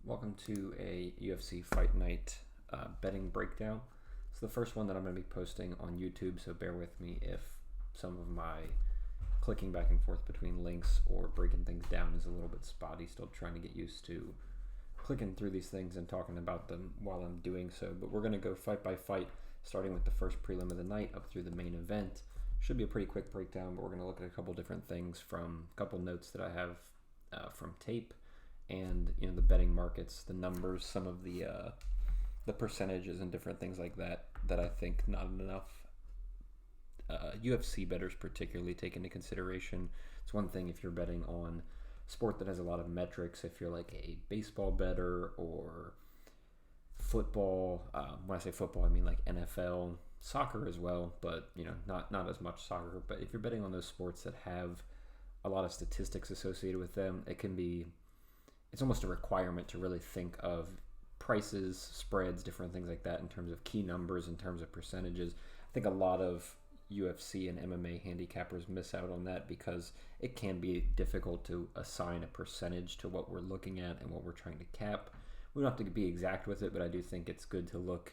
Welcome to a UFC Fight Night betting breakdown. It's the first one that I'm going to be posting on YouTube, so bear with me if some of my clicking back and forth between links or breaking things down is a little bit spotty. Still trying to get used to clicking through these things and talking about them while I'm doing so. But we're going to go fight by fight, starting with the first prelim of the night up through the main event. Should be a pretty quick breakdown, but we're going to look at a couple different things from a couple notes that I have from tape. And the betting markets, the numbers, some of the percentages and different things like that I think not enough UFC bettors particularly take into consideration. It's one thing if you're betting on sport that has a lot of metrics. If you're like a baseball bettor or football, when I say football, I mean like NFL, soccer as well, but not as much soccer. But if you're betting on those sports that have a lot of statistics associated with them, it's almost a requirement to really think of prices, spreads, different things like that in terms of key numbers, in terms of percentages. I think a lot of UFC and MMA handicappers miss out on that because it can be difficult to assign a percentage to what we're looking at and what we're trying to cap. We don't have to be exact with it, but I do think it's good to look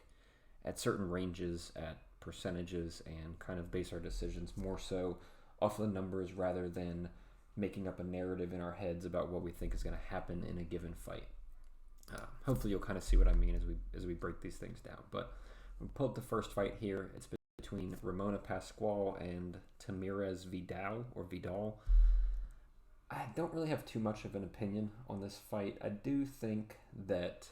at certain ranges, at percentages, and kind of base our decisions more so off the numbers rather than making up a narrative in our heads about what we think is going to happen in a given fight. Hopefully you'll kind of see what I mean as we break these things down. But we'll pull up the first fight here. It's between Ramona Pascual and Tamirez Vidal. I don't really have too much of an opinion on this fight. I do think that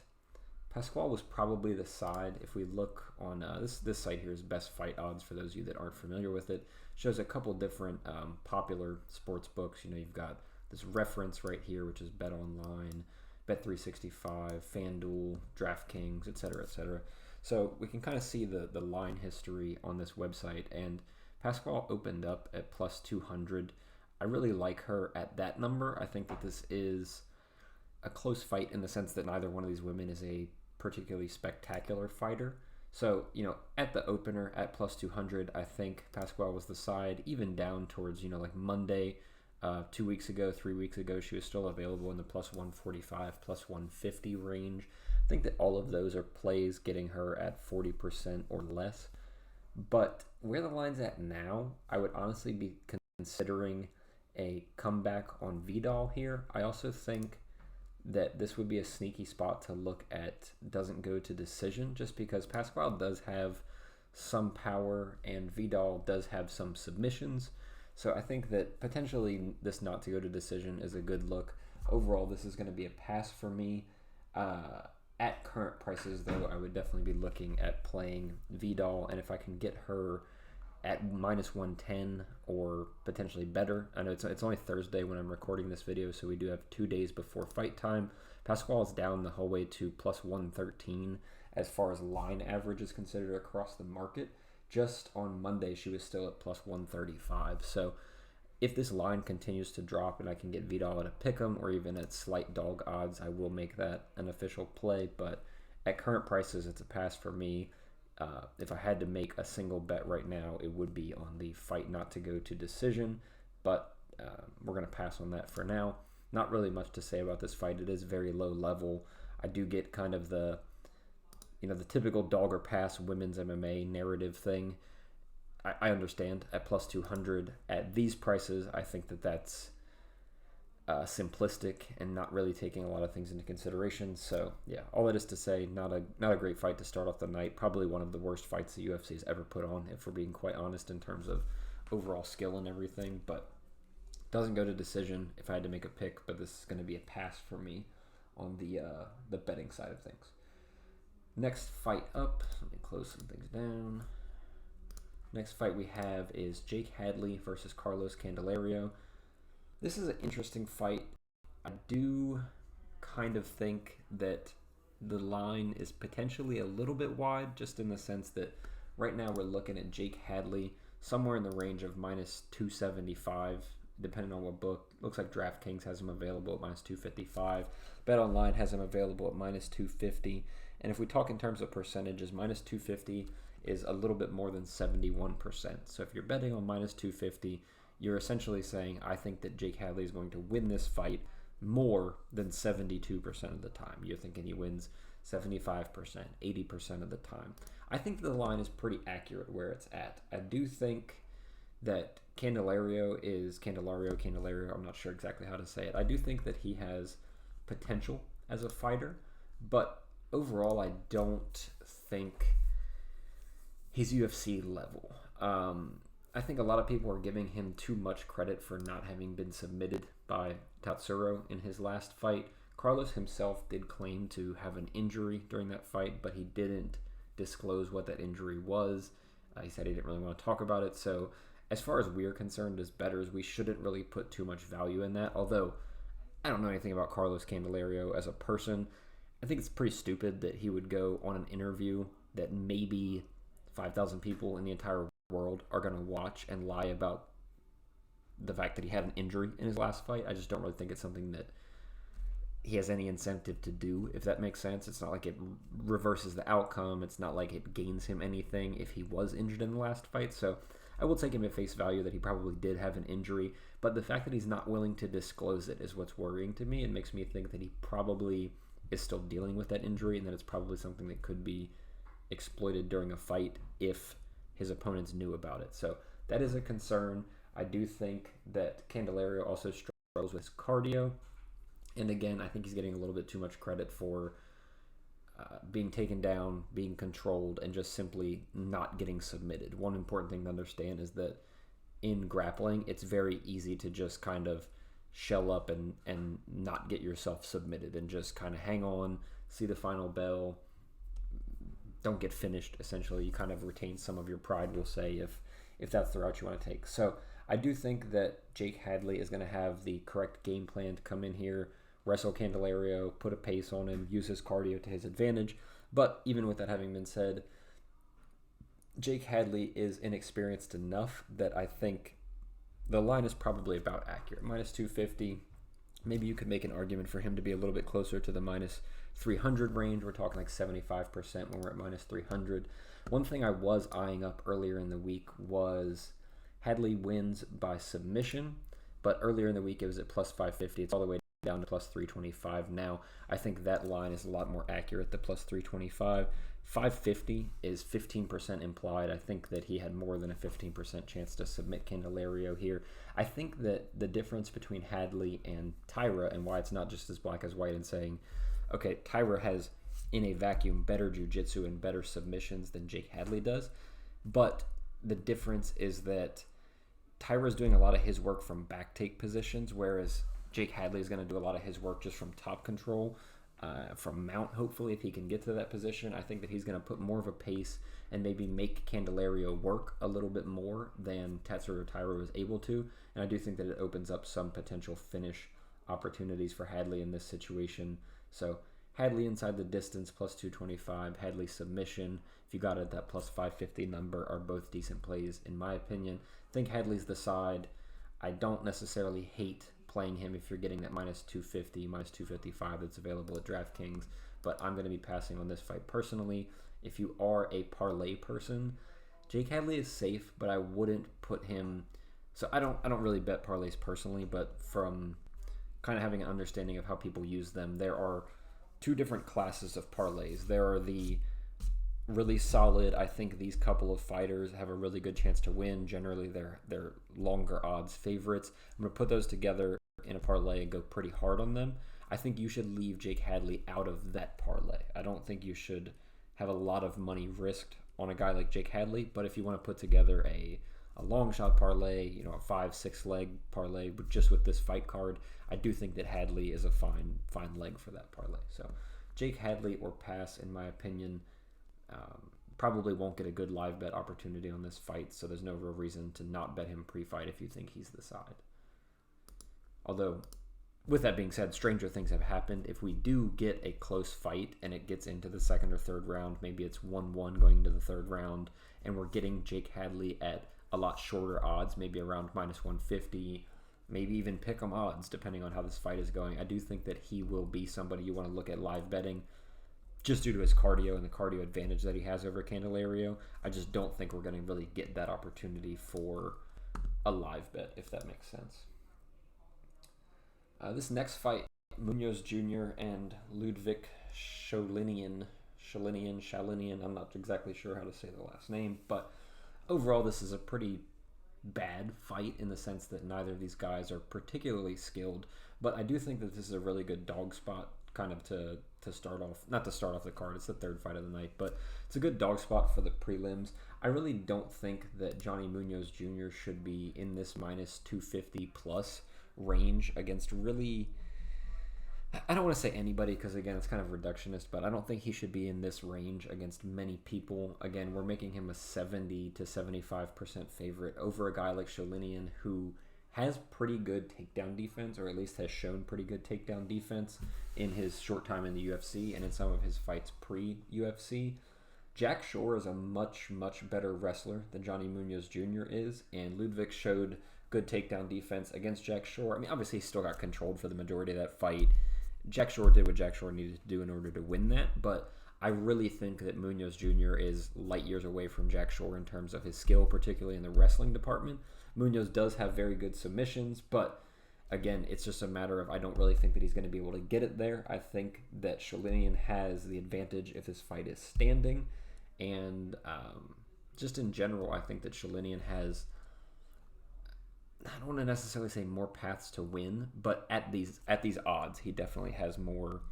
Pascual was probably the side. If we look on this site here is Best Fight Odds for those of you that aren't familiar with it. Shows a couple different popular sports books. You've got this reference right here, which is Bet Online, Bet365, FanDuel, DraftKings, etc., etc. So we can kind of see the line history on this website. And Pascual opened up at plus 200. I really like her at that number. I think that this is a close fight in the sense that neither one of these women is a particularly spectacular fighter. So, at the opener at plus 200, I think Pascual was the side, even down towards, like Monday, 2 weeks ago, 3 weeks ago, she was still available in the plus 145, plus 150 range. I think that all of those are plays getting her at 40% or less. But where the line's at now, I would honestly be considering a comeback on Vidal here. I also think that this would be a sneaky spot to look at doesn't go to decision, just because Pascual does have some power and Vidal does have some submissions. So I think that potentially this not to go to decision is a good look. Overall, this is going to be a pass for me. At current prices, though, I would definitely be looking at playing Vidal, and if I can get her at minus 110 or potentially better. I know it's only Thursday when I'm recording this video, so we do have 2 days before fight time. Pascual is down the whole way to plus 113 as far as line average is considered across the market. Just on Monday, she was still at plus 135. So if this line continues to drop and I can get Vidal at a pick'em or even at slight dog odds, I will make that an official play. But at current prices, it's a pass for me. If I had to make a single bet right now, it would be on the fight not to go to decision, but we're going to pass on that for now. Not really much to say about this fight. It is very low level. I do get kind of the typical dog or pass women's MMA narrative thing. I understand at plus 200 at these prices. I think that's simplistic and not really taking a lot of things into consideration. So yeah, all that is to say, not a great fight to start off the night. Probably one of the worst fights the UFC has ever put on, if we're being quite honest, in terms of overall skill and everything. But doesn't go to decision if I had to make a pick. But this is going to be a pass for me on the betting side of things. Next fight up. Let me close some things down. Next fight we have is Jake Hadley versus Carlos Candelario. This is an interesting fight. I do kind of think that the line is potentially a little bit wide, just in the sense that right now we're looking at Jake Hadley somewhere in the range of minus 275, depending on what book. Looks like DraftKings has him available at minus 255. Bet Online has him available at minus 250. And if we talk in terms of percentages, minus 250 is a little bit more than 71%. So if you're betting on minus 250, you're essentially saying, I think that Jake Hadley is going to win this fight more than 72% of the time. You're thinking he wins 75%, 80% of the time. I think the line is pretty accurate where it's at. I do think that Candelario, I'm not sure exactly how to say it. I do think that he has potential as a fighter, but overall I don't think he's UFC level. I think a lot of people are giving him too much credit for not having been submitted by Tatsuro in his last fight. Carlos himself did claim to have an injury during that fight, but he didn't disclose what that injury was. He said he didn't really want to talk about it. So as far as we're concerned as bettors, we shouldn't really put too much value in that. Although I don't know anything about Carlos Candelario as a person. I think it's pretty stupid that he would go on an interview that maybe 5,000 people in the entire world are going to watch and lie about the fact that he had an injury in his last fight. I just don't really think it's something that he has any incentive to do, if that makes sense. It's not like it reverses the outcome. It's not like it gains him anything if he was injured in the last fight. So I will take him at face value that he probably did have an injury, but the fact that he's not willing to disclose it is what's worrying to me. It makes me think that he probably is still dealing with that injury and that it's probably something that could be exploited during a fight if his opponents knew about it. So that is a concern. I do think that Candelario also struggles with cardio. And again, I think he's getting a little bit too much credit for being taken down, being controlled, and just simply not getting submitted. One important thing to understand is that in grappling, it's very easy to just kind of shell up and not get yourself submitted and just kind of hang on, see the final bell, don't get finished, essentially. You kind of retain some of your pride, we'll say, if that's the route you want to take. So I do think that Jake Hadley is going to have the correct game plan to come in here, wrestle Candelario, put a pace on him, use his cardio to his advantage. But even with that having been said, Jake Hadley is inexperienced enough that I think the line is probably about accurate. Minus 250. Maybe you could make an argument for him to be a little bit closer to the minus 300 range. We're talking like 75% when we're at minus 300. One thing I was eyeing up earlier in the week was Hadley wins by submission, but earlier in the week it was at plus 550. It's all the way down to plus 325 now. I think that line is a lot more accurate, the plus 325. 550 is 15% implied. I think that he had more than a 15% chance to submit Candelario here. I think that the difference between Hadley and Tyra, and why it's not just as black as white and saying, okay, Tyra has in a vacuum better jiu-jitsu and better submissions than Jake Hadley does, but the difference is that Tyra's doing a lot of his work from back take positions, whereas Jake Hadley is going to do a lot of his work just from top control, from mount, hopefully, if he can get to that position. I think that he's going to put more of a pace and maybe make Candelario work a little bit more than Tatsuro Taira was able to. And I do think that it opens up some potential finish opportunities for Hadley in this situation. So Hadley inside the distance, plus 225. Hadley submission, if you got it, that plus 550 number are both decent plays, in my opinion. I think Hadley's the side. I don't necessarily hate playing him if you're getting that minus 250, minus 255 that's available at DraftKings, but I'm going to be passing on this fight personally. If you are a parlay person, Jake Hadley is safe, but I wouldn't put him. So I don't really bet parlays personally, but from kind of having an understanding of how people use them, there are two different classes of parlays. There are the really solid, I think these couple of fighters have a really good chance to win. Generally, they're longer odds favorites. I'm going to put those together in a parlay and go pretty hard on them. I think you should leave Jake Hadley out of that parlay. I don't think you should have a lot of money risked on a guy like Jake Hadley, but if you want to put together a long shot parlay, a 5-6 leg parlay, but just with this fight card, I do think that Hadley is a fine leg for that parlay. So Jake Hadley or pass, in my opinion. Probably won't get a good live bet opportunity on this fight, so there's no real reason to not bet him pre-fight if you think he's the side. Although, with that being said, stranger things have happened. If we do get a close fight and it gets into the second or third round, maybe it's 1-1 going into the third round, and we're getting Jake Hadley at a lot shorter odds, maybe around minus 150, maybe even pick 'em odds, depending on how this fight is going. I do think that he will be somebody you want to look at live betting, just due to his cardio and the cardio advantage that he has over Candelario. I just don't think we're going to really get that opportunity for a live bet, if that makes sense. This next fight Munoz Jr. and Ludwig Shalinian. I'm not exactly sure how to say the last name, but overall, this is a pretty bad fight in the sense that neither of these guys are particularly skilled. But I do think that this is a really good dog spot, kind of to start off, not to start off the card. It's the third fight of the night, but it's a good dog spot for the prelims. I really don't think that Johnny Munoz Jr. should be in this minus 250 plus range against really, I don't want to say anybody because, again, it's kind of reductionist, but I don't think he should be in this range against many people. Again, we're making him a 70 to 75% favorite over a guy like Sholinian, who has pretty good takedown defense, or at least has shown pretty good takedown defense in his short time in the UFC and in some of his fights pre-UFC. Jack Shore is a much, much better wrestler than Johnny Munoz Jr. is, and Ludwig showed good takedown defense against Jack Shore. I mean, obviously, he still got controlled for the majority of that fight. Jack Shore did what Jack Shore needed to do in order to win that, but I really think that Munoz Jr. is light years away from Jack Shore in terms of his skill, particularly in the wrestling department. Munoz does have very good submissions, but again, it's just a matter of I don't really think that he's going to be able to get it there. I think that Sholinian has the advantage if this fight is standing, and just in general, I think that Sholinian has, I don't want to necessarily say more paths to win, but at these odds, he definitely has more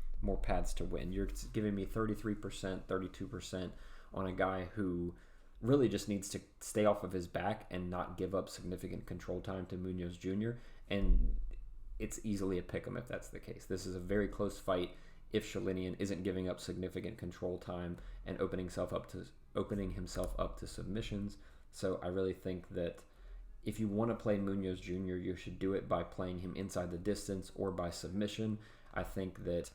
paths to win. You're giving me 33%, 32% on a guy who really just needs to stay off of his back and not give up significant control time to Munoz Jr., and it's easily a pick 'em if that's the case. This is a very close fight if Sholinian isn't giving up significant control time and opening himself up to submissions. So I really think that if you want to play Munoz Jr., you should do it by playing him inside the distance or by submission. I think that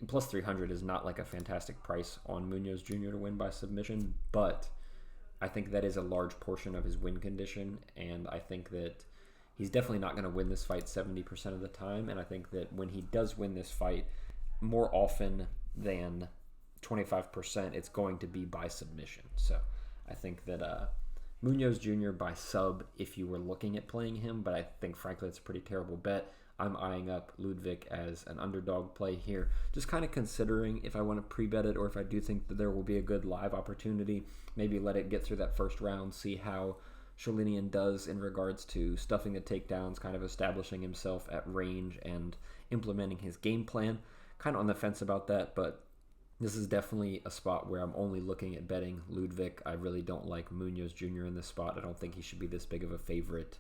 plus 300 is not like a fantastic price on Munoz Jr. to win by submission, but I think that is a large portion of his win condition, and I think that he's definitely not going to win this fight 70% of the time, and I think that when he does win this fight, more often than 25%, it's going to be by submission. So I think that Munoz Jr. by sub if you were looking at playing him, but I think, frankly, it's a pretty terrible bet. I'm eyeing up Ludwig as an underdog play here, just kind of considering if I want to pre-bet it or if I do think that there will be a good live opportunity, maybe let it get through that first round, see how Sholinian does in regards to stuffing the takedowns, kind of establishing himself at range and implementing his game plan. Kind of on the fence about that, but this is definitely a spot where I'm only looking at betting Ludwig. I really don't like Munoz Jr. in this spot. I don't think he should be this big of a favorite.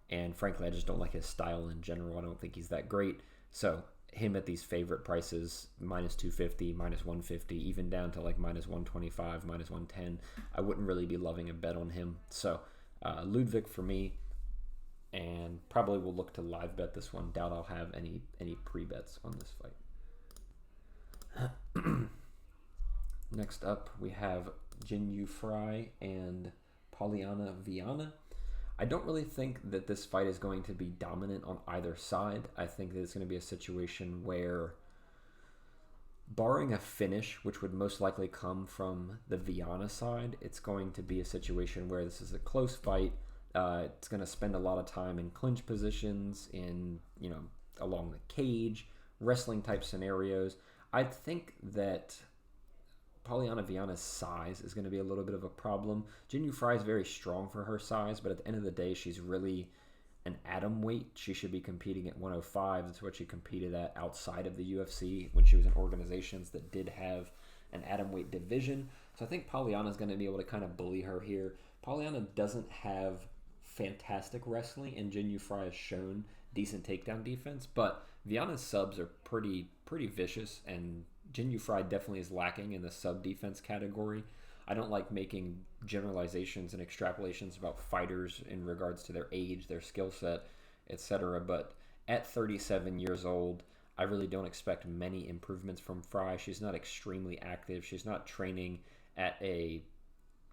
And frankly, I just don't like his style in general. I don't think he's that great. So him at these favorite prices, minus 250, minus 150, even down to like minus 125, minus 110, I wouldn't really be loving a bet on him. So Ludwig for me, and probably will look to live bet this one. Doubt I'll have any pre-bets on this fight. Next up, we have Jinyu Fry and Polyana Viana. I don't really think that this fight is going to be dominant on either side. I think that it's going to be a situation where, barring a finish, which would most likely come from the Viana side, it's going to be a situation where this is a close fight. It's going to spend a lot of time in clinch positions, along the cage, wrestling type scenarios. I think that Polyana Viana's size is going to be a little bit of a problem. Jinyu Fry is very strong for her size, but at the end of the day, she's really an atom weight. She should be competing at 105. That's what she competed at outside of the UFC when she was in organizations that did have an atom weight division. So I think Polyana is going to be able to kind of bully her here. Polyana doesn't have fantastic wrestling, and Jinyu Fry has shown decent takedown defense, but Viana's subs are pretty vicious, and Jinyu Fry definitely is lacking in the sub defense category. I don't like making generalizations and extrapolations about fighters in regards to their age, their skill set, etc. But at 37 years old, I really don't expect many improvements from Fry. She's not extremely active. She's not training at a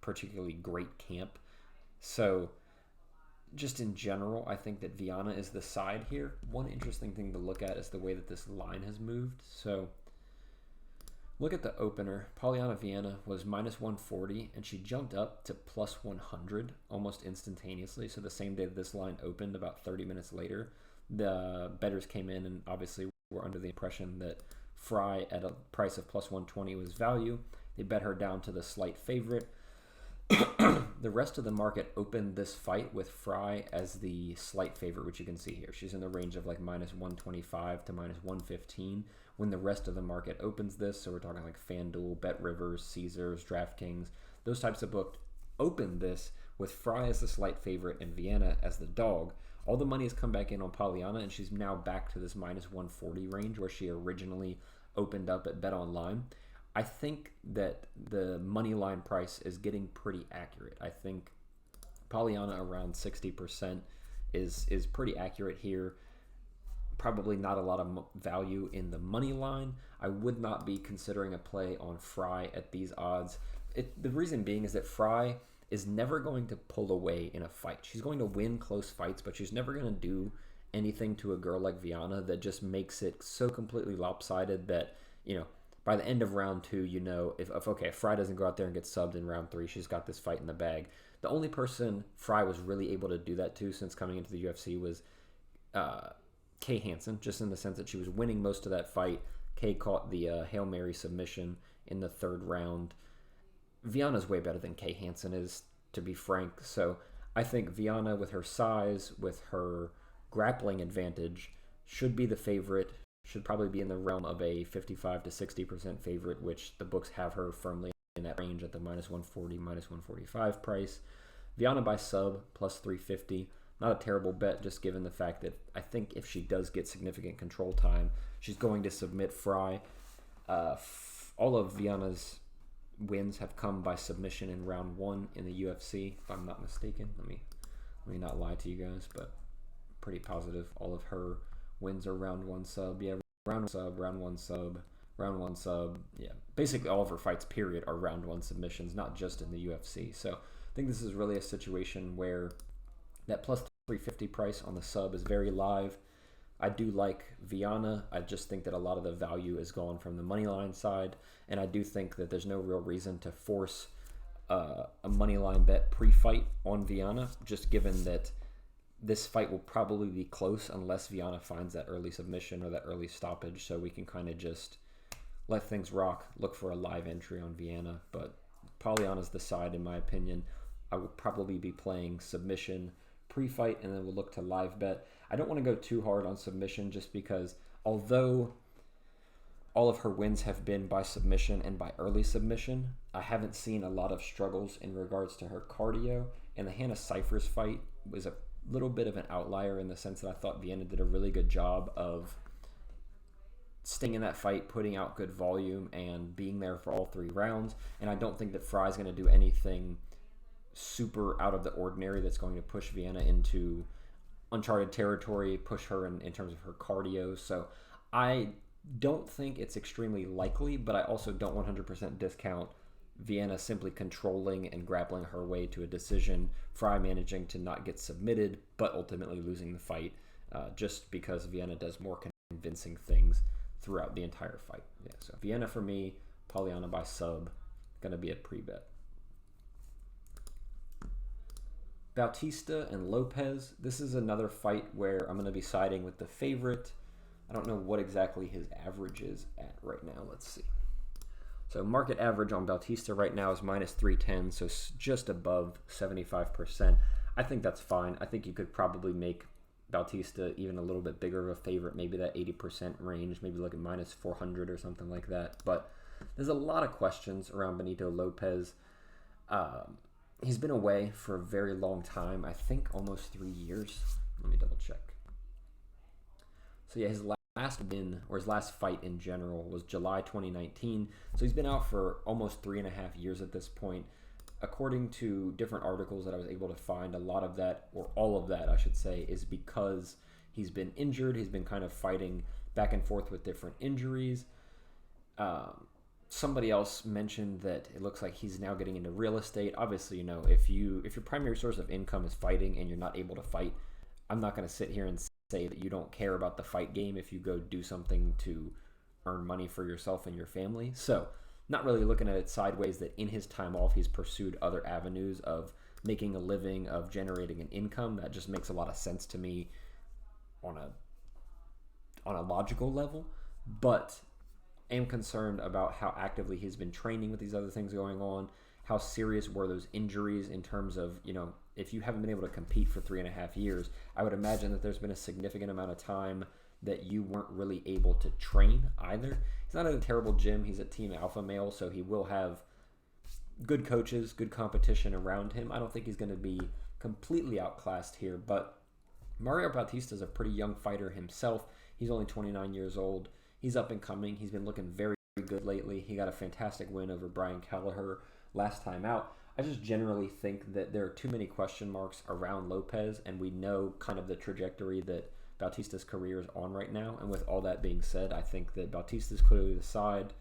particularly great camp. So just in general, I think that Viana is the side here. One interesting thing to look at is the way that this line has moved. So look at the opener. Polyana Viana was minus 140, and she jumped up to plus 100 almost instantaneously. So the same day that this line opened, about 30 minutes later, the bettors came in and obviously were under the impression that Fry at a price of plus 120 was value. They bet her down to the slight favorite. The rest of the market opened this fight with Fry as the slight favorite, which you can see here. She's in the range of like minus 125 to minus 115 when the rest of the market opens this. So we're talking like FanDuel, BetRivers, Caesars, DraftKings. Those types of books opened this with Fry as the slight favorite and Vienna as the dog. All the money has come back in on Polyana, and she's now back to this minus 140 range where she originally opened up at BetOnline. I think that the money line price is getting pretty accurate. I think Polyana around 60% is pretty accurate here. Probably not a lot of value in the money line. I would not be considering a play on Fry at these odds. The reason being is that Fry is never going to pull away in a fight. She's going to win close fights, but she's never going to do anything to a girl like Viana that just makes it so completely lopsided that, by the end of round 2, if Fry doesn't go out there and get subbed in round 3, she's got this fight in the bag. The only person Fry was really able to do that to since coming into the UFC was Kay Hansen, just in the sense that she was winning most of that fight. Kay caught the Hail Mary submission in the 3rd round. Viana's way better than Kay Hansen is, to be frank. So I think Viana, with her size, with her grappling advantage, should be the favorite. Should probably be in the realm of a 55 to 60% favorite, which the books have her firmly in that range at the minus 140, minus 145 price. Viana by sub, plus 350. Not a terrible bet, just given the fact that I think if she does get significant control time, she's going to submit Fry. All of Viana's wins have come by submission in round 1 in the UFC, if I'm not mistaken. Let me not lie to you guys, but pretty positive all of her wins are round 1 sub. Yeah, round 1 sub, round 1 sub, round 1 sub. Yeah, basically all of her fights, period, are round 1 submissions, not just in the UFC. So I think this is really a situation where that plus 350 price on the sub is very live. I do like Viana. I just think that a lot of the value is gone from the money line side, and I do think that there's no real reason to force a money line bet pre-fight on Viana, just given that this fight will probably be close unless Viana finds that early submission or that early stoppage, so we can kind of just let things rock, look for a live entry on Viana. But Polyana's the side, in my opinion. I would probably be playing submission pre-fight, and then we'll look to live bet. I don't want to go too hard on submission, just because although all of her wins have been by submission and by early submission, I haven't seen a lot of struggles in regards to her cardio, and the Hannah Cyphers fight was a little bit of an outlier in the sense that I thought Vienna did a really good job of staying in that fight, putting out good volume, and being there for all 3 rounds. And I don't think that Fry's going to do anything super out of the ordinary that's going to push Vienna into uncharted territory, push her in terms of her cardio. So I don't think it's extremely likely, but I also don't 100% discount Vienna simply controlling and grappling her way to a decision, Fry managing to not get submitted, but ultimately losing the fight, just because Vienna does more convincing things throughout the entire fight. Yeah, so Vienna for me, Polyana by sub, gonna be a pre-bet. Bautista and Lopez. This is another fight where I'm going to be siding with the favorite. I don't know what exactly his average is at right now. Let's see. So market average on Bautista right now is minus 310, so just above 75%. I think that's fine. I think you could probably make Bautista even a little bit bigger of a favorite, maybe that 80% range, maybe look at minus 400 or something like that. But there's a lot of questions around Benito Lopez. He's been away for a very long time. I think almost 3 years. Let me double check. So yeah, his last win, or his last fight in general, was July 2019. So he's been out for almost 3.5 years at this point. According to different articles that I was able to find, a lot of that, or all of that, I should say, is because he's been injured. He's been kind of fighting back and forth with different injuries. Somebody else mentioned that it looks like he's now getting into real estate. Obviously, if your primary source of income is fighting and you're not able to fight, I'm not going to sit here and say that you don't care about the fight game if you go do something to earn money for yourself and your family. So not really looking at it sideways that in his time off, he's pursued other avenues of making a living, of generating an income. That just makes a lot of sense to me on a on a logical level, but am concerned about how actively he's been training with these other things going on. How serious were those injuries in terms of, if you haven't been able to compete for 3.5 years, I would imagine that there's been a significant amount of time that you weren't really able to train either. He's not at a terrible gym. He's at Team Alpha Male, so he will have good coaches, good competition around him. I don't think he's going to be completely outclassed here, but Mario Bautista is a pretty young fighter himself. He's only 29 years old. He's up and coming. He's been looking very, very good lately. He got a fantastic win over Brian Kelleher last time out. I just generally think that there are too many question marks around Lopez, and we know kind of the trajectory that Bautista's career is on right now. And with all that being said, I think that Bautista's clearly the side.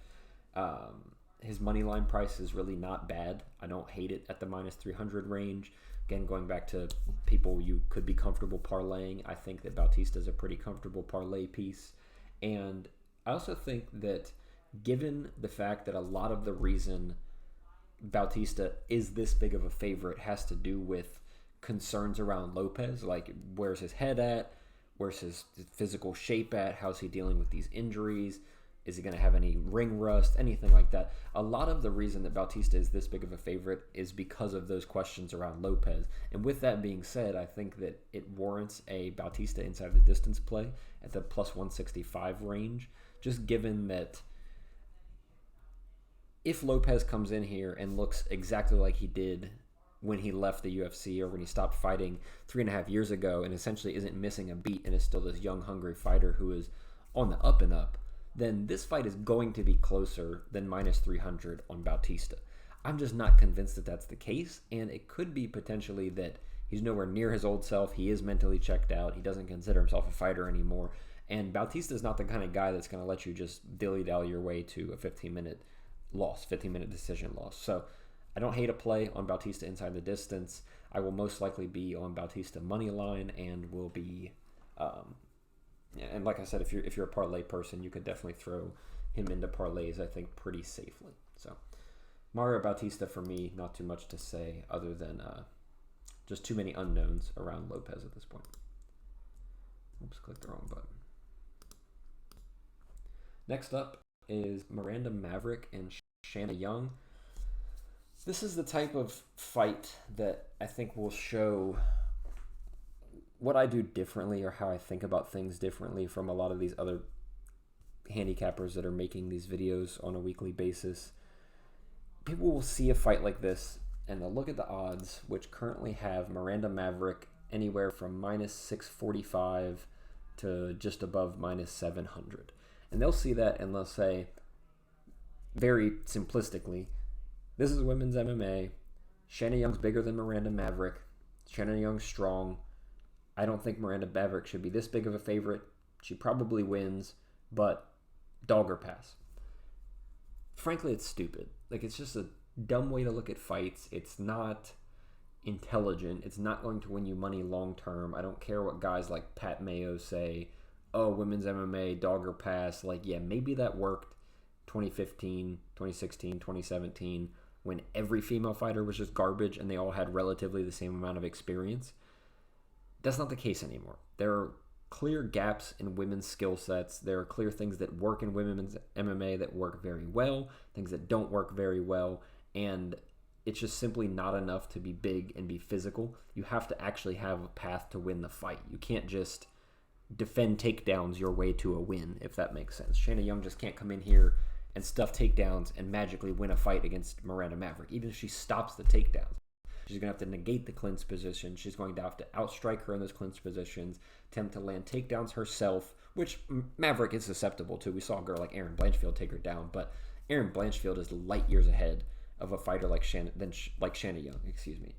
His money line price is really not bad. I don't hate it at the minus 300 range. Again, going back to people you could be comfortable parlaying, I think that Bautista is a pretty comfortable parlay piece. And I also think that given the fact that a lot of the reason Bautista is this big of a favorite has to do with concerns around Lopez, like where's his head at, where's his physical shape at, how's he dealing with these injuries, is he going to have any ring rust, anything like that. A lot of the reason that Bautista is this big of a favorite is because of those questions around Lopez. And with that being said, I think that it warrants a Bautista inside the distance play at the plus 165 range, just given that if Lopez comes in here and looks exactly like he did when he left the UFC or when he stopped fighting 3.5 years ago and essentially isn't missing a beat and is still this young, hungry fighter who is on the up and up, then this fight is going to be closer than minus 300 on Bautista. I'm just not convinced that that's the case, and it could be potentially that he's nowhere near his old self. He is mentally checked out. He doesn't consider himself a fighter anymore, and Bautista is not the kind of guy that's going to let you just dilly-dally your way to a 15-minute loss, 15-minute decision loss. So I don't hate a play on Bautista inside the distance. I will most likely be on Bautista money line and will be, and like I said, if you're a parlay person, you could definitely throw him into parlays, I think, pretty safely. So Mario Bautista for me, not too much to say other than just too many unknowns around Lopez at this point. Oops, clicked the wrong button. Next up is Miranda Maverick and Shanna Young. This is the type of fight that I think will show what I do differently or how I think about things differently from a lot of these other handicappers that are making these videos on a weekly basis. People will see a fight like this and they'll look at the odds, which currently have Miranda Maverick anywhere from minus 645 to just above minus 700. And they'll see that and they'll say, very simplistically, this is women's MMA. Shanna Young's bigger than Miranda Maverick. Shanna Young's strong. I don't think Miranda Maverick should be this big of a favorite. She probably wins, but dog or pass. Frankly, it's stupid. Like, it's just a dumb way to look at fights. It's not intelligent. It's not going to win you money long term. I don't care what guys like Pat Mayo say. Oh, women's MMA, dog or pass. Like, yeah, maybe that worked 2015, 2016, 2017, when every female fighter was just garbage and they all had relatively the same amount of experience. That's not the case anymore. There are clear gaps in women's skill sets. There are clear things that work in women's MMA that work very well, things that don't work very well, and it's just simply not enough to be big and be physical. You have to actually have a path to win the fight. You can't just defend takedowns your way to a win, if that makes sense. Shanna Young just can't come in here and stuff takedowns and magically win a fight against Miranda Maverick. Even if she stops the takedowns, she's going to have to negate the clinch position. She's going to have to outstrike her in those clinch positions, attempt to land takedowns herself, which Maverick is susceptible to. We saw a girl like Erin Blanchfield take her down, but Erin Blanchfield is light years ahead of a fighter like Shanna Young. Excuse me.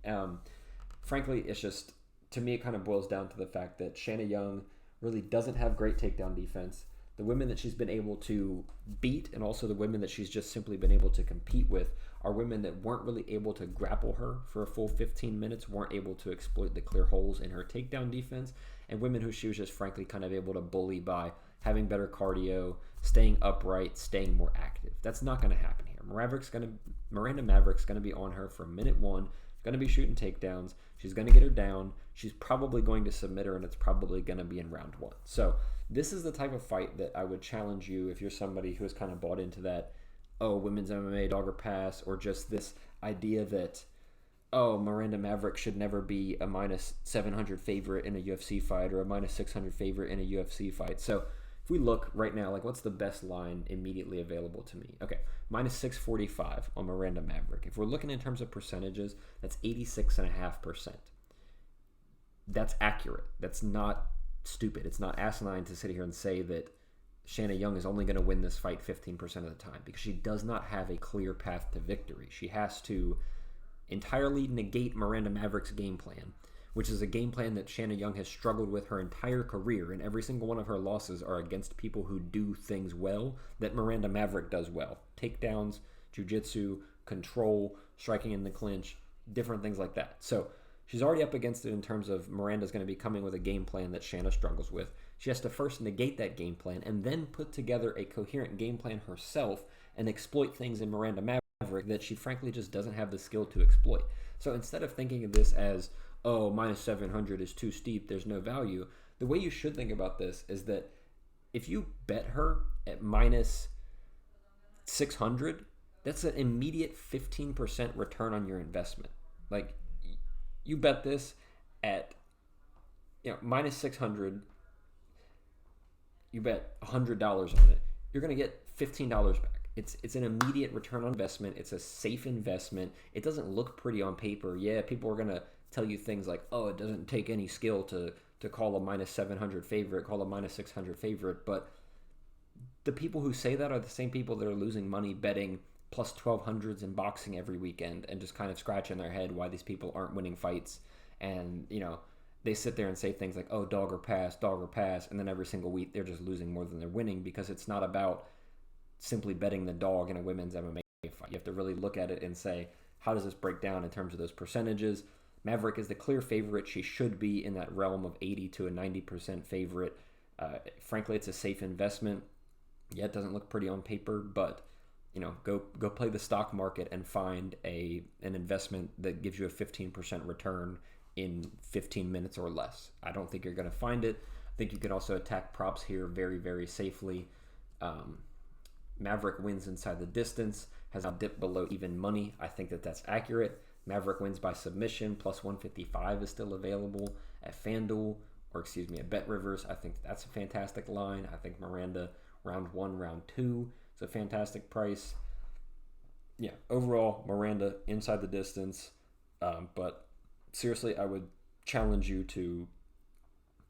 Frankly, it's just, to me, it kind of boils down to the fact that Shanna Young really doesn't have great takedown defense. The women that she's been able to beat and also the women that she's just simply been able to compete with are women that weren't really able to grapple her for a full 15 minutes, weren't able to exploit the clear holes in her takedown defense, and women who she was just frankly kind of able to bully by having better cardio, staying upright, staying more active. That's not going to happen here. Miranda Maverick's going to be on her from minute one, going to be shooting takedowns. She's going to get her down. She's probably going to submit her, and it's probably going to be in round 1. So this is the type of fight that I would challenge you if you're somebody who has kind of bought into that, oh, women's MMA dog or pass, or just this idea that, oh, Miranda Maverick should never be a minus 700 favorite in a UFC fight or a minus 600 favorite in a UFC fight. So if we look right now, like what's the best line immediately available to me? Okay, minus 645 on Miranda Maverick. If we're looking in terms of percentages, that's 86.5%. That's accurate. That's not stupid. It's not asinine to sit here and say that Shanna Young is only going to win this fight 15% of the time, because she does not have a clear path to victory. She has to entirely negate Miranda Maverick's game plan, which is a game plan that Shanna Young has struggled with her entire career, and every single one of her losses are against people who do things well that Miranda Maverick does well. Takedowns, jiu-jitsu, control, striking in the clinch, different things like that. So she's already up against it in terms of Miranda's going to be coming with a game plan that Shanna struggles with. She has to first negate that game plan and then put together a coherent game plan herself and exploit things in Miranda Maverick that she frankly just doesn't have the skill to exploit. So instead of thinking of this as, oh, minus 700 is too steep, there's no value, the way you should think about this is that if you bet her at minus 600, that's an immediate 15% return on your investment. Like, you bet this at minus 600, you bet $100 on it, you're going to get $15 back. It's an immediate return on investment. It's a safe investment. It doesn't look pretty on paper. Yeah, people are going to tell you things like, oh, it doesn't take any skill to call a minus 700 favorite, call a minus 600 favorite. But the people who say that are the same people that are losing money betting plus 1200s in boxing every weekend and just kind of scratching their head why these people aren't winning fights. And, they sit there and say things like, oh, dog or pass. And then every single week they're just losing more than they're winning, because it's not about simply betting the dog in a women's MMA fight. You have to really look at it and say, how does this break down in terms of those percentages? Maverick is the clear favorite. She should be in that realm of 80 to a 90% favorite. Frankly, it's a safe investment. Yeah, it doesn't look pretty on paper, but go play the stock market and find an investment that gives you a 15% return in 15 minutes or less. I don't think you're going to find it. I think you can also attack props here very, very safely. Maverick wins inside the distance, has now dipped below even money. I think that's accurate. Maverick wins by submission, plus 155 is still available at FanDuel, at Bet Rivers. I think that's a fantastic line. I think Miranda round 1, round 2 is a fantastic price. Yeah, overall, Miranda inside the distance. But seriously, I would challenge you to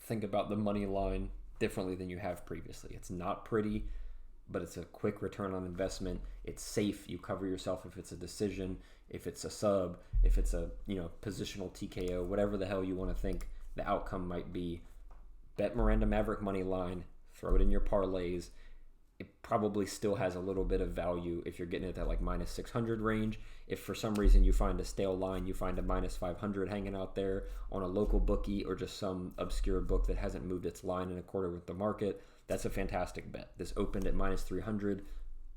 think about the money line differently than you have previously. It's not pretty, but it's a quick return on investment. It's safe. You cover yourself if it's a decision, if it's a sub, if it's a positional TKO, whatever the hell you want to think the outcome might be. Bet Miranda Maverick money line, throw it in your parlays. It probably still has a little bit of value if you're getting it at like minus 600 range. If for some reason you find a stale line, you find a minus 500 hanging out there on a local bookie or just some obscure book that hasn't moved its line in a quarter with the market, that's a fantastic bet. This opened at minus 300.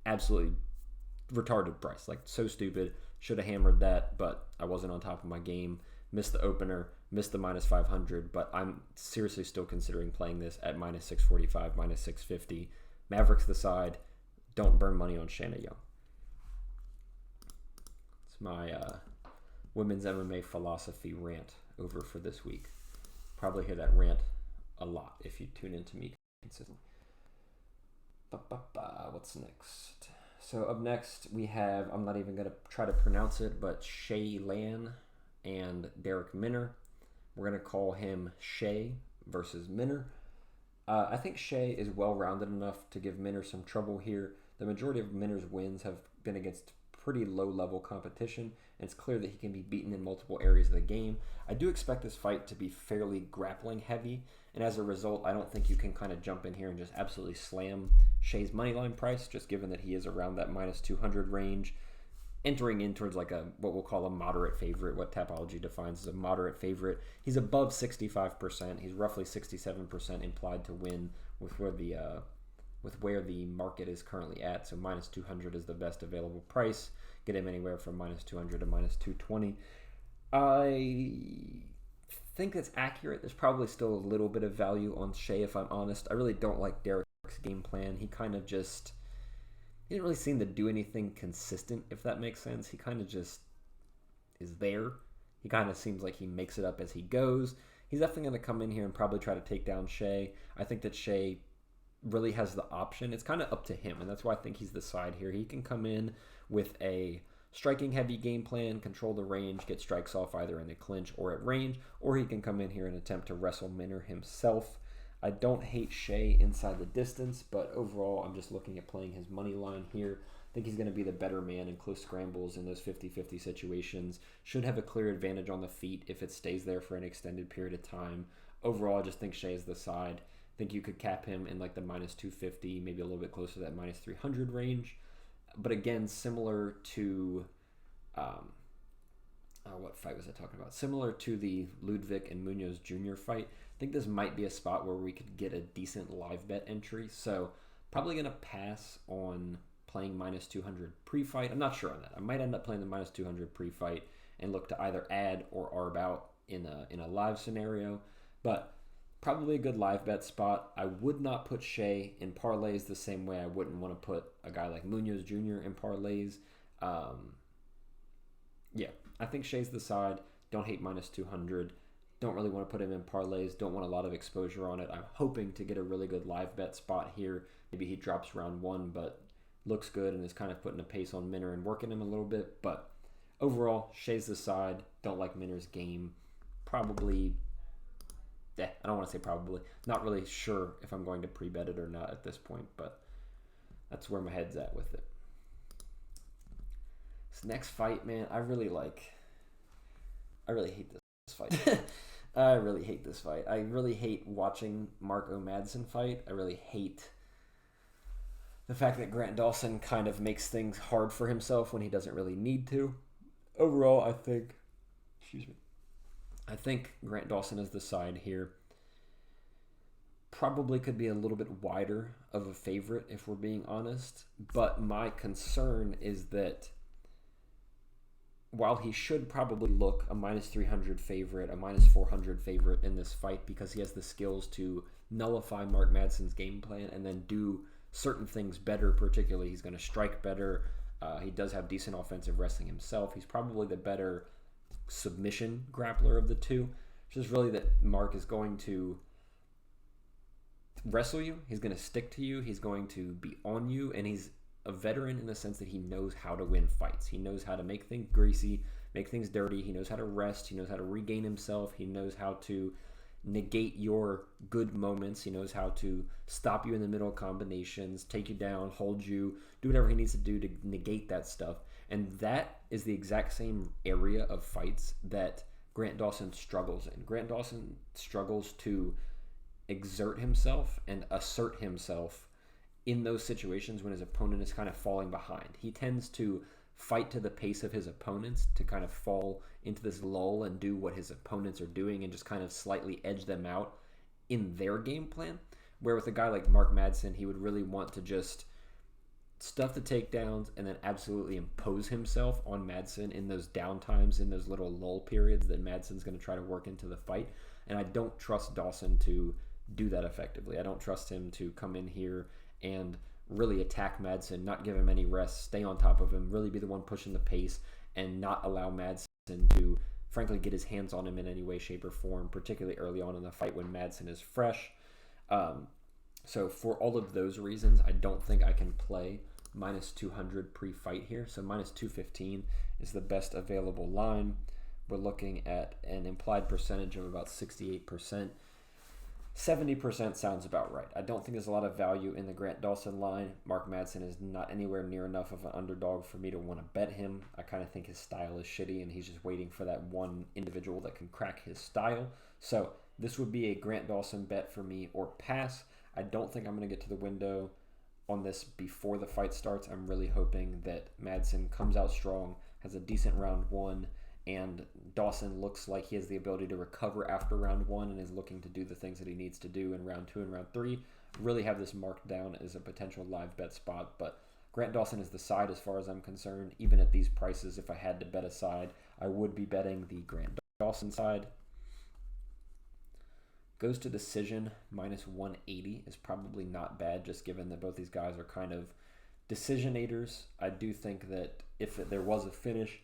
Absolutely retarded price. Like, so stupid. Should have hammered that, but I wasn't on top of my game. Missed the opener. Missed the minus 500. But I'm seriously still considering playing this at minus 645, minus 650. Mavericks the side. Don't burn money on Shanna Young. It's my women's MMA philosophy rant over for this week. Probably hear that rant a lot if you tune into me consistently. What's next? So up next we have, I'm not even going to try to pronounce it, but Shay Lan and Derek Minner. We're going to call him Shay versus Minner. I think Shay is well-rounded enough to give Minner some trouble here. The majority of Minner's wins have been against pretty low-level competition, and it's clear that he can be beaten in multiple areas of the game. I do expect this fight to be fairly grappling-heavy, and as a result, I don't think you can kind of jump in here and just absolutely slam Shay's moneyline price, just given that he is around that minus 200 range, entering in towards like what we'll call a moderate favorite, what Tapology defines as a moderate favorite. He's above 65%. He's roughly 67% implied to win with where the market is currently at. So minus 200 is the best available price. Get him anywhere from minus 200 to minus 220. I think that's accurate. There's probably still a little bit of value on Shea, if I'm honest. I really don't like Derek's game plan. He kind of just he didn't really seem to do anything consistent, if that makes sense. He kind of just is there. He kind of seems like he makes it up as he goes. He's definitely going to come in here and probably try to take down Shea. I think that Shea really has the option. It's kind of up to him, and that's why I think he's the side here. He can come in with a striking heavy game plan, control the range, get strikes off either in the clinch or at range, or he can come in here and attempt to wrestle Minner himself. I don't hate Shea inside the distance, but overall I'm just looking at playing his money line here. I think he's going to be the better man in close scrambles in those 50-50 situations. Should have a clear advantage on the feet if it stays there for an extended period of time. Overall, I just think Shea is the side. I think you could cap him in like the minus 250, maybe a little bit closer to that minus 300 range. But again, similar to what fight was I talking about? Similar to the Ludwig and Munoz Jr. fight, I think this might be a spot where we could get a decent live bet entry. So probably going to pass on playing minus 200 pre-fight. I'm not sure on that. I might end up playing the minus 200 pre-fight and look to either add or arb out in a live scenario. But probably a good live bet spot. I would not put Shea in parlays the same way I wouldn't want to put a guy like Munoz Jr. in parlays. Yeah, I think Shea's the side. Don't hate minus 200. Don't really want to put him in parlays. Don't want a lot of exposure on it. I'm hoping to get a really good live bet spot here. Maybe he drops round one, but looks good and is kind of putting a pace on Minner and working him a little bit. But overall, Shea's the side. Don't like Minner's game. Probably, I don't want to say probably. Not really sure if I'm going to pre-bet it or not at this point, but that's where my head's at with it. This next fight, man, I really hate this fight. I really hate this fight. I really hate watching Mark O. Madsen fight. I really hate the fact that Grant Dawson kind of makes things hard for himself when he doesn't really need to. Overall, I think Grant Dawson is the side here. Probably could be a little bit wider of a favorite if we're being honest. But my concern is that while he should probably look a minus 300 favorite, a minus 400 favorite in this fight because he has the skills to nullify Mark Madsen's game plan and then do certain things better, particularly he's going to strike better. He does have decent offensive wrestling himself. He's probably the better submission grappler of the two. It's just really that Mark is going to wrestle you. He's going to stick to you. He's going to be on you, and he's a veteran in the sense that he knows how to win fights. He knows how to make things greasy, make things dirty. He knows how to rest. He knows how to regain himself. He knows how to negate your good moments. He knows how to stop you in the middle of combinations, take you down, hold you, do whatever he needs to do to negate that stuff. And that is the exact same area of fights that Grant Dawson struggles in. Grant Dawson struggles to exert himself and assert himself in those situations when his opponent is kind of falling behind. He tends to fight to the pace of his opponents to kind of fall into this lull and do what his opponents are doing and just kind of slightly edge them out in their game plan. Where with a guy like Mark Madsen, he would really want to just stuff the takedowns and then absolutely impose himself on Madsen in those downtimes, in those little lull periods that Madsen's going to try to work into the fight. And I don't trust Dawson to do that effectively. I don't trust him to come in here and really attack Madsen, not give him any rest, stay on top of him, really be the one pushing the pace, and not allow Madsen to, frankly, get his hands on him in any way, shape, or form, particularly early on in the fight when Madsen is fresh. So for all of those reasons, I don't think I can play minus 200 pre-fight here. So minus 215 is the best available line. We're looking at an implied percentage of about 68%. 70% sounds about right. I don't think there's a lot of value in the Grant Dawson line. Mark Madsen is not anywhere near enough of an underdog for me to want to bet him. I kind of think his style is shitty, and he's just waiting for that one individual that can crack his style. So this would be a Grant Dawson bet for me or pass. I don't think I'm going to get to the window on this before the fight starts. I'm really hoping that Madsen comes out strong, has a decent round one, and Dawson looks like he has the ability to recover after round one and is looking to do the things that he needs to do in round two and round three. Really have this marked down as a potential live bet spot, but Grant Dawson is the side as far as I'm concerned. Even at these prices, if I had to bet a side, I would be betting the Grant Dawson side. Goes to decision, minus 180 is probably not bad, just given that both these guys are kind of decisionators. I do think that if there was a finish,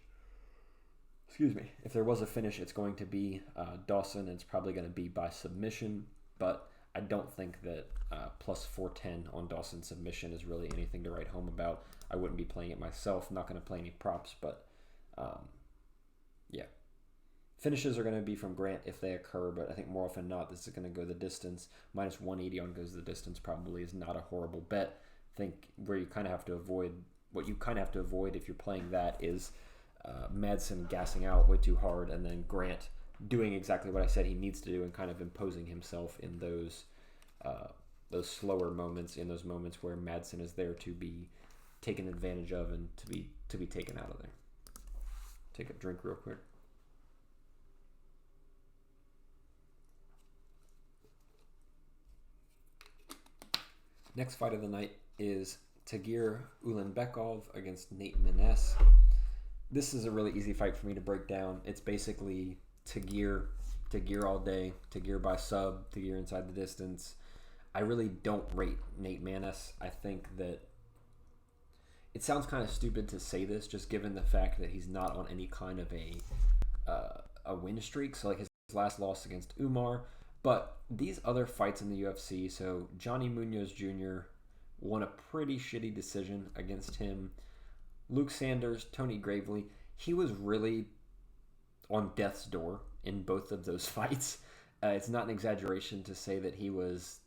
it's going to be Dawson. It's probably going to be by submission, but I don't think that plus 410 on Dawson submission is really anything to write home about. I wouldn't be playing it myself. I'm not going to play any props, but yeah. Finishes are going to be from Grant if they occur, but I think more often than not, this is going to go the distance. Minus 180 on goes the distance probably is not a horrible bet. I think where you kind of have to avoid, what you kind of have to avoid if you're playing that is Madsen gassing out way too hard, and then Grant doing exactly what I said he needs to do and kind of imposing himself in those slower moments, in those moments where Madsen is there to be taken advantage of and to be taken out of there. Take a drink real quick. Next fight of the night is Tagir Ulanbekov against Nate Maness. This is a really easy fight for me to break down. It's basically Tagir all day, Tagir by sub, Tagir inside the distance. I really don't rate Nate Maness. I think that it sounds kind of stupid to say this, just given the fact that he's not on any kind of a win streak. So like his last loss against Umar. But these other fights in the UFC, so Johnny Munoz Jr. won a pretty shitty decision against him. Luke Sanders, Tony Gravely, he was really on death's door in both of those fights. It's not an exaggeration to say that he was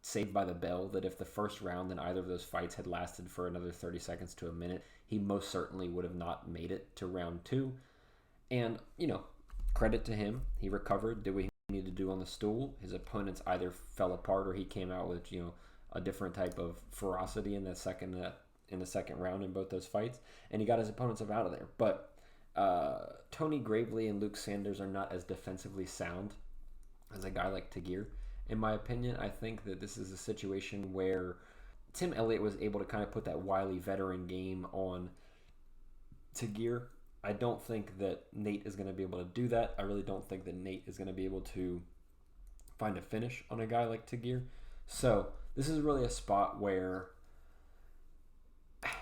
saved by the bell, that if the first round in either of those fights had lasted for another 30 seconds to a minute, he most certainly would have not made it to round 2. And, credit to him. He recovered, did what he needed to do on the stool. His opponents either fell apart or he came out with, a different type of ferocity in the second round in both those fights, and he got his opponents up out of there. But Tony Gravely and Luke Sanders are not as defensively sound as a guy like Tagir. In my opinion, I think that this is a situation where Tim Elliott was able to kind of put that wily veteran game on Tagir. I don't think that Nate is going to be able to do that. I really don't think that Nate is going to be able to find a finish on a guy like Tagir. So this is really a spot where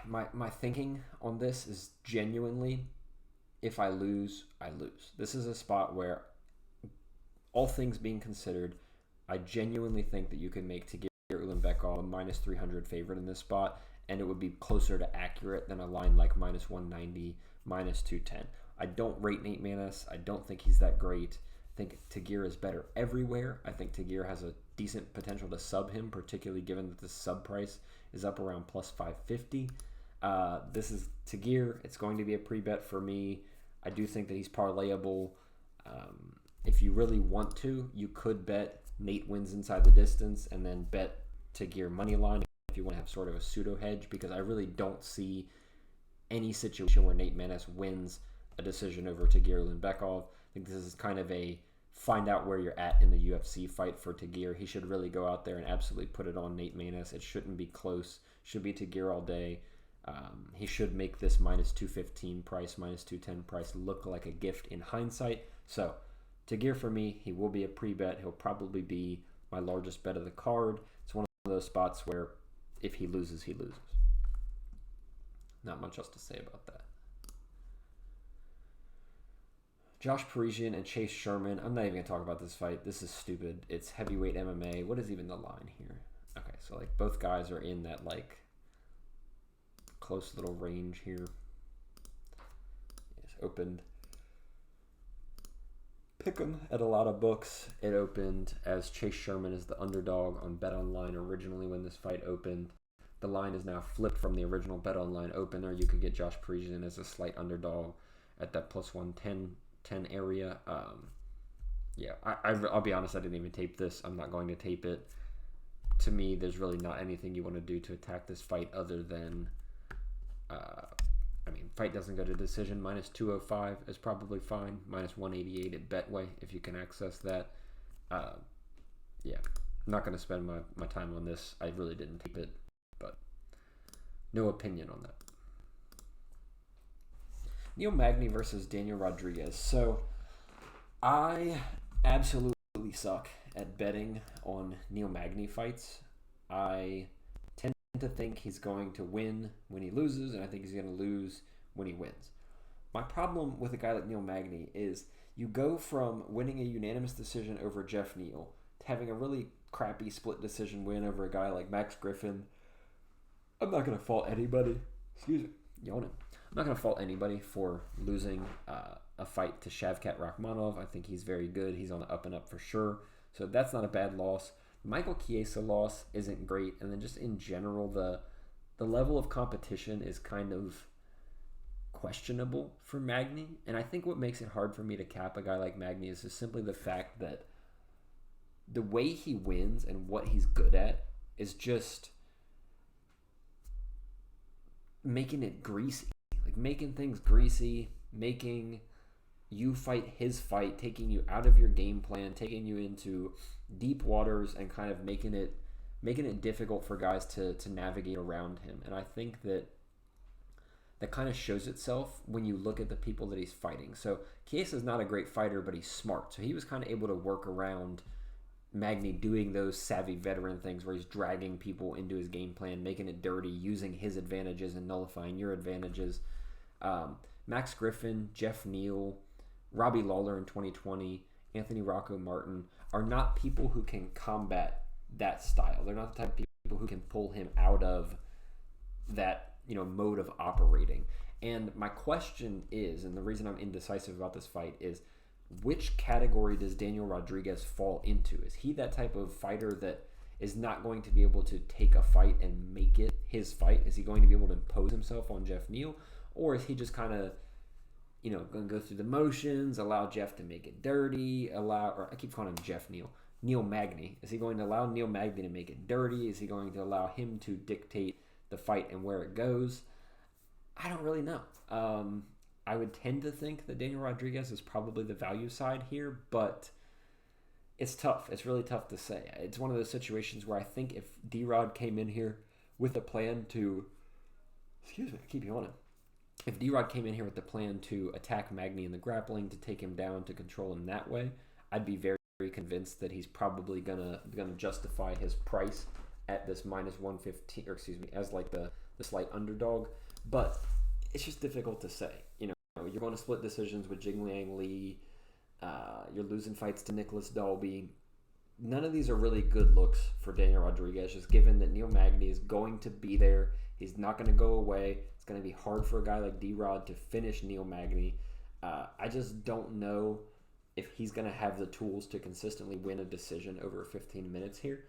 my thinking on this is genuinely, if I lose, I lose. This is a spot where, all things being considered, I genuinely think that you can make Tagir Ulanbekov a minus 300 favorite in this spot, and it would be closer to accurate than a line like minus 190, minus 210. I don't rate Nate Maness. I don't think he's that great. I think Tagir is better everywhere. I think Tagir has a decent potential to sub him, particularly given that the sub price is up around plus 550. This is Tagir. It's going to be a pre-bet for me. I do think that he's parlayable. If you really want to, you could bet Nate wins inside the distance and then bet Tagir money line if you want to have sort of a pseudo hedge, because I really don't see any situation where Nate Maness wins a decision over Tagir Ulanbekov. I think this is kind of a find out where you're at in the UFC fight for Tagir. He should really go out there and absolutely put it on Nate Maness. It shouldn't be close. Should be Tagir all day. He should make this minus 215 price, minus 210 price look like a gift in hindsight. So Tagir for me, he will be a pre-bet. He'll probably be my largest bet of the card. It's one of those spots where if he loses, he loses. Not much else to say about that. Josh Parisian and Chase Sherman. I'm not even going to talk about this fight. This is stupid. It's heavyweight MMA. What is even the line here? Okay, so like both guys are in that like close little range here. It's opened. Pick 'em at a lot of books. It opened as Chase Sherman is the underdog on BetOnline originally when this fight opened. The line is now flipped from the original BetOnline opener. You could get Josh Parisian as a slight underdog at that plus 110 area. I'll be honest, I didn't even tape this. I'm not going to tape it. To me, there's really not anything you want to do to attack this fight other than, fight doesn't go to decision. Minus 205 is probably fine. Minus 188 at Betway if you can access that. I'm not going to spend my time on this. I really didn't tape it, but No opinion on that. Neil Magny versus Daniel Rodriguez. So I absolutely suck at betting on Neil Magny fights. I tend to think he's going to win when he loses, and I think he's going to lose when he wins. My problem with a guy like Neil Magny is you go from winning a unanimous decision over Jeff Neal to having a really crappy split decision win over a guy like Max Griffin. I'm not going to fault anybody. Excuse me, yawning. I'm not going to fault anybody for losing a fight to Shavkat Rakhmonov. I think he's very good. He's on the up and up for sure. So that's not a bad loss. Michael Chiesa loss isn't great. And then just in general, the level of competition is kind of questionable for Magny. And I think what makes it hard for me to cap a guy like Magny is just simply the fact that the way he wins and what he's good at is just making it greasy. Like making things greasy, making you fight his fight, taking you out of your game plan, taking you into deep waters, and kind of making it difficult for guys to navigate around him. And I think that kind of shows itself when you look at the people that he's fighting. So Chiesa is not a great fighter, but he's smart. So he was kind of able to work around Magny doing those savvy veteran things where he's dragging people into his game plan, making it dirty, using his advantages and nullifying your advantages. Max Griffin, Jeff Neal, Robbie Lawler in 2020, Anthony Rocco Martin are not people who can combat that style. They're not the type of people who can pull him out of that, mode of operating. And my question is, and the reason I'm indecisive about this fight is, which category does Daniel Rodriguez fall into? Is he that type of fighter that is not going to be able to take a fight and make it his fight? Is he going to be able to impose himself on Jeff Neal? Or is he just kind of, going to go through the motions, allow Jeff to make it dirty, or I keep calling him Jeff Neal, Neil Magny. Is he going to allow Neil Magny to make it dirty? Is he going to allow him to dictate the fight and where it goes? I don't really know. I would tend to think that Daniel Rodriguez is probably the value side here, but it's tough. It's really tough to say. It's one of those situations where I think if D-Rod came in here with a plan to... Excuse me, I keep yawning. If D-Rod came in here with the plan to attack Magny in the grappling, to take him down, to control him that way, I'd be very, very convinced that he's probably gonna justify his price at this minus 115, or excuse me, as like the slight underdog. But it's just difficult to say. You're going to split decisions with Jingliang Li. You're losing fights to Nicholas Dalby. None of these are really good looks for Daniel Rodriguez, just given that Neil Magny is going to be there. He's not going to go away. It's going to be hard for a guy like D-Rod to finish Neil Magny. I just don't know if he's going to have the tools to consistently win a decision over 15 minutes here.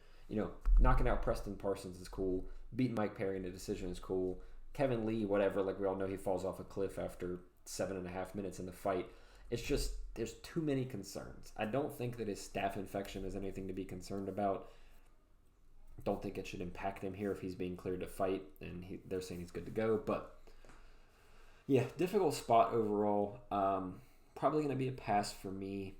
Knocking out Preston Parsons is cool. Beating Mike Perry in a decision is cool. Kevin Lee, whatever, like we all know, he falls off a cliff after 7.5 minutes in the fight. It's just, there's too many concerns. I don't think that his staph infection is anything to be concerned about. Don't think it should impact him here if he's being cleared to fight and they're saying he's good to go. But yeah, difficult spot overall. Probably going to be a pass for me.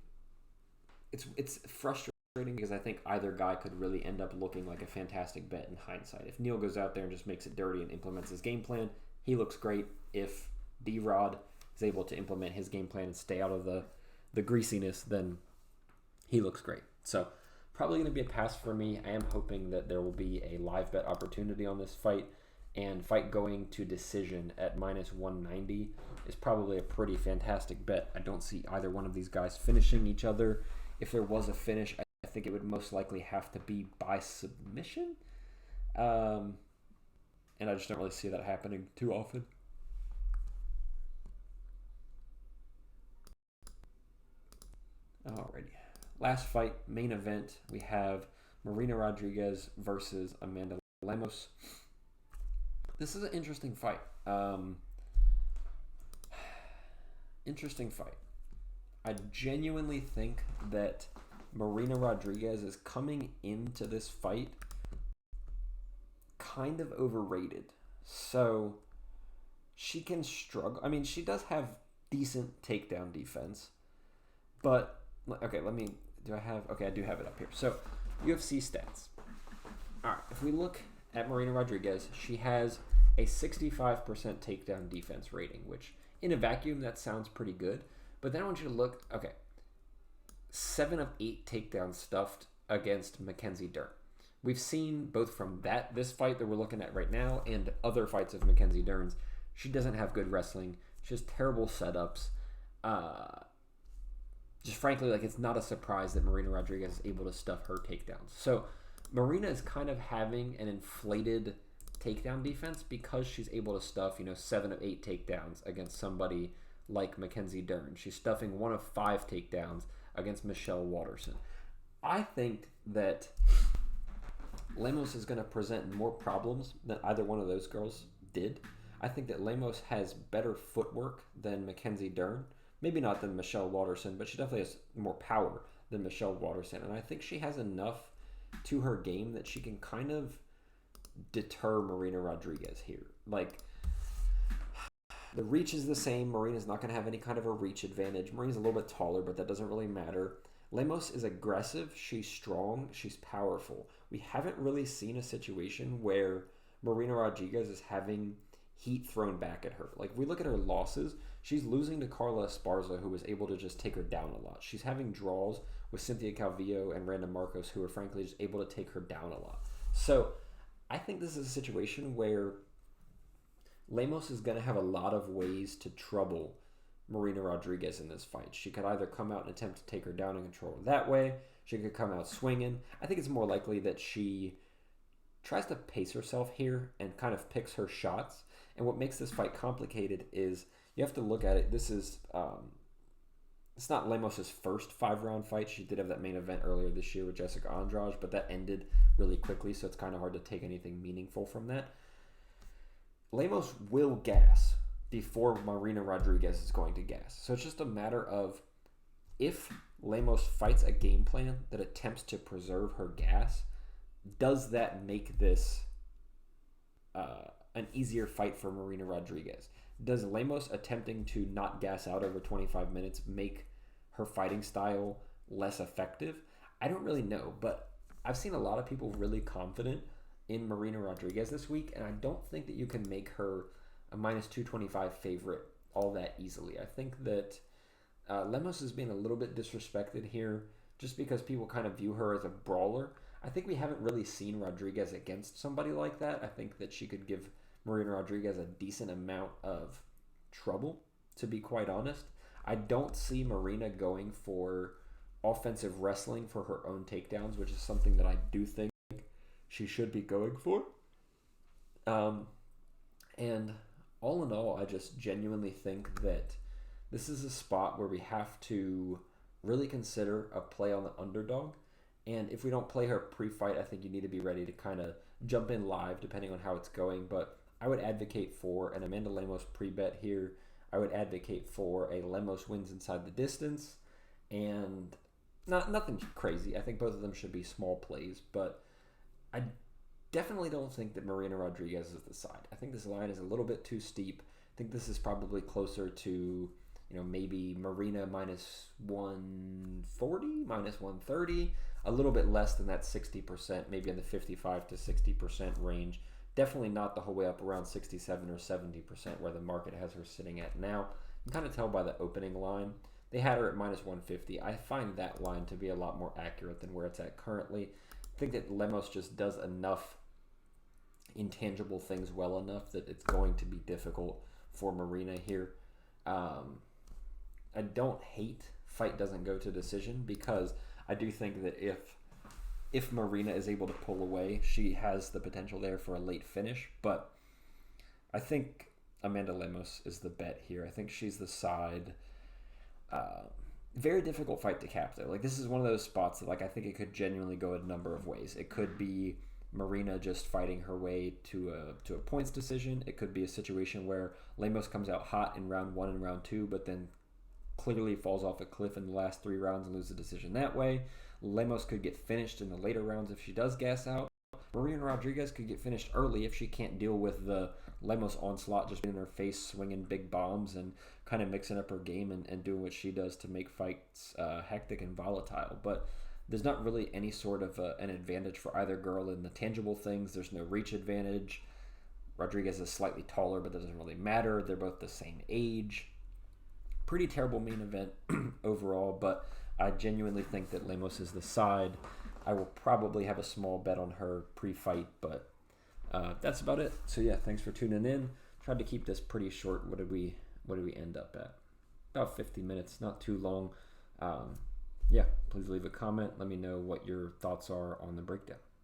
It's frustrating because I think either guy could really end up looking like a fantastic bet in hindsight. If Neil goes out there and just makes it dirty and implements his game plan, he looks great. If D-Rod is able to implement his game plan and stay out of the greasiness, then he looks great. So probably going to be a pass for me. I am hoping that there will be a live bet opportunity on this fight, and fight going to decision at minus 190 is probably a pretty fantastic bet. I don't see either one of these guys finishing each other. If there was a finish, I think it would most likely have to be by submission. And I just don't really see that happening too often. Alrighty. Last fight, main event, we have Marina Rodriguez versus Amanda Lemos. This is an interesting fight. Interesting fight. I genuinely think that Marina Rodriguez is coming into this fight kind of overrated. So she can struggle. I mean, she does have decent takedown defense, but okay, I do have it up here. So UFC stats. All right, if we look at Marina Rodriguez, she has a 65% takedown defense rating, which in a vacuum, that sounds pretty good. But then I want you to look, okay, 7 of 8 takedowns stuffed against Mackenzie Dern. We've seen both from this fight that we're looking at right now and other fights of Mackenzie Dern's, she doesn't have good wrestling. She has terrible setups. Just frankly, like, it's not a surprise that Marina Rodriguez is able to stuff her takedowns. So Marina is kind of having an inflated takedown defense because she's able to stuff, 7 of 8 takedowns against somebody like Mackenzie Dern. She's stuffing 1 of 5 takedowns against Michelle Waterson. I think that Lemos is going to present more problems than either one of those girls did. I think that Lemos has better footwork than Mackenzie Dern. Maybe not than Michelle Waterson, but she definitely has more power than Michelle Waterson. And I think she has enough to her game that she can kind of deter Marina Rodriguez here. Like, the reach is the same. Marina's not going to have any kind of a reach advantage. Marina's a little bit taller, but that doesn't really matter. Lemos is aggressive. She's strong. She's powerful. We haven't really seen a situation where Marina Rodriguez is having heat thrown back at her. Like, if we look at her losses, she's losing to Carla Esparza, who was able to just take her down a lot. She's having draws with Cynthia Calvillo and Randa Marcos, who are frankly just able to take her down a lot. So I think this is a situation where Lemos is going to have a lot of ways to trouble Marina Rodriguez in this fight. She could either come out and attempt to take her down and control her that way. She could come out swinging. I think it's more likely that she tries to pace herself here and kind of picks her shots. And what makes this fight complicated is you have to look at it. This is it's not Lemos' first 5-round fight. She did have that main event earlier this year with Jessica Andrade, but that ended really quickly, so it's kind of hard to take anything meaningful from that. Lemos will gas before Marina Rodriguez is going to gas. So it's just a matter of, if Lemos fights a game plan that attempts to preserve her gas, does that make this an easier fight for Marina Rodriguez? Does Lemos attempting to not gas out over 25 minutes make her fighting style less effective? I don't really know, but I've seen a lot of people really confident in Marina Rodriguez this week, and I don't think that you can make her a minus 225 favorite all that easily. I think that Lemos is being a little bit disrespected here just because people kind of view her as a brawler. I think we haven't really seen Rodriguez against somebody like that. I think that she could give Marina Rodriguez a decent amount of trouble, to be quite honest. I don't see Marina going for offensive wrestling for her own takedowns, which is something that I do think she should be going for. And all in all, I just genuinely think that this is a spot where we have to really consider a play on the underdog. And if we don't play her pre-fight, I think you need to be ready to kind of jump in live depending on how it's going. But I would advocate for an Amanda Lemos pre-bet here. I would advocate for a Lemos wins inside the distance. And nothing crazy. I think both of them should be small plays. But I definitely don't think that Marina Rodriguez is the side. I think this line is a little bit too steep. I think this is probably closer to, maybe Marina minus 140, minus 130, a little bit less than that 60%, maybe in the 55 to 60% range. Definitely not the whole way up around 67 or 70% where the market has her sitting at now. You can kind of tell by the opening line. They had her at minus 150. I find that line to be a lot more accurate than where it's at currently. I think that Lemos just does enough intangible things well enough that it's going to be difficult for Marina here. I don't hate fight doesn't go to decision, because I do think that if Marina is able to pull away, she has the potential there for a late finish. But I think Amanda Lemos is the bet here. I think she's the side. Very difficult fight to cap, though. Like, this is one of those spots that, I think it could genuinely go a number of ways. It could be Marina just fighting her way to a points decision. It could be a situation where Lemos comes out hot in round 1 and round 2, but then clearly falls off a cliff in the last 3 rounds and loses the decision that way. Lemos could get finished in the later rounds if she does gas out. Marina Rodriguez could get finished early if she can't deal with the Lemos onslaught just in her face, swinging big bombs and kind of mixing up her game and doing what she does to make fights hectic and volatile. But there's not really any sort of an advantage for either girl in the tangible things. There's no reach advantage. Rodriguez is slightly taller, but doesn't really matter. They're both the same age. Pretty terrible main event overall, but I genuinely think that Lemos is the side. I will probably have a small bet on her pre-fight, but that's about it. So yeah, thanks for tuning in. Tried to keep this pretty short. What did we end up at? About 50 minutes, not too long. Yeah, please leave a comment. Let me know what your thoughts are on the breakdown.